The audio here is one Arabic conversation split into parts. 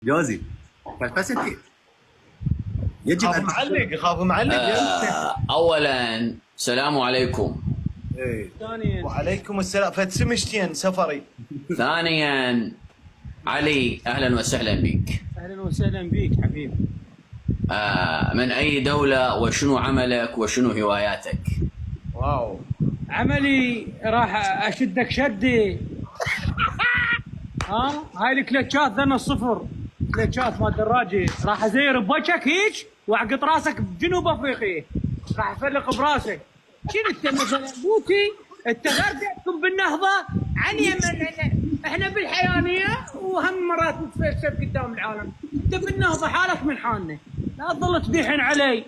جوزي فلفستي يجب خاف ان معلق خاف معلق اولا السلام عليكم. إيه. ثانيا وعليكم السلام فتسمشتين سفري. ثانيا علي اهلا وسهلا بك. اهلا وسهلا بك حبيبي. من اي دولة وشنو عملك وشنو هواياتك؟ واو عملي راح اشدك شدي. ها هاي الكلتشات ذن الصفر كلتشات مال دراجي راح ازير بوجهك هيك واعقط راسك بجنوب افريقيا راح افلق براسك. شنو انت مثلا بوتي انت غردتكم بالنهضه عن يمن احنا بالحيانيه وهم مرات نتفلسف قدام العالم. انت بالنهضه حالك من حالنا لا تظل تبيحن علي.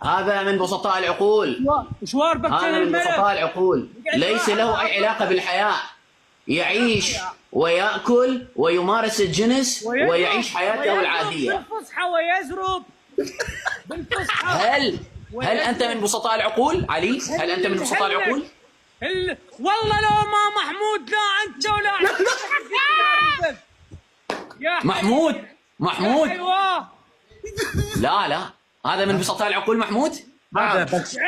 هذا من بسطاء العقول. شواربك هذا من بسطاء العقول ليس له اي علاقة بالحياة. يعيش ويأكل ويمارس الجنس ويعيش حياته العادية. بالفصحى ويزرب بالفصحى. هل أنت من بسطاء العقول علي؟ هل أنت من بسطاء العقول؟ والله لو ما محمود لا أنت ولا يا محمود أيوه. لا هذا من بسطاء العقول محمود.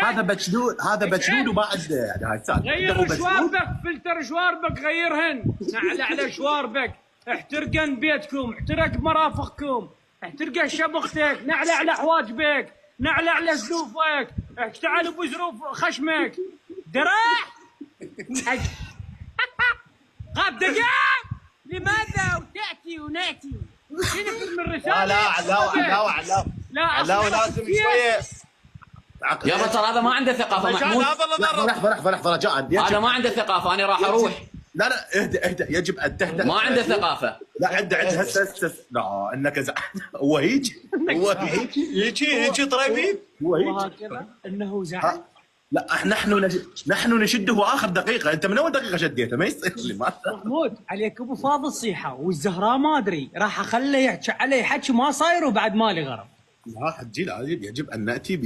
هذا بجنود وبعد يعني هاي السالفه غير شواربك فلتر شواربك غيرهن نعل على شواربك احترقن بيتكم احترق مرافقكم احترق شبختك نعل على حواجبك نعل على زلوفك تعال بزروف خشمك دراح غاب دقاق لماذا وتأتي ونأتي شنو من رسالة. لا لازم شويه يا بطل هذا ما عنده ثقافة محمود. لحظه رجاء هذا ما عنده ثقافة. أنا راح أروح. لا اهدى يجب ان تهدى. ما عنده ثقافة. لا عنده هسه لا انك هو هيك هيجي طريبي هو هيك وهكذا انه زعل. لا نحن نشده اخر دقيقه. انت من اول دقيقه شديته ما يصير لي ما محمود عليك ابو فاضل صيحه والزهراء ما ادري راح اخليه يحكي علي حكي ما صاير وبعد مالي غرض. لا حجي لا يجب ان ناتي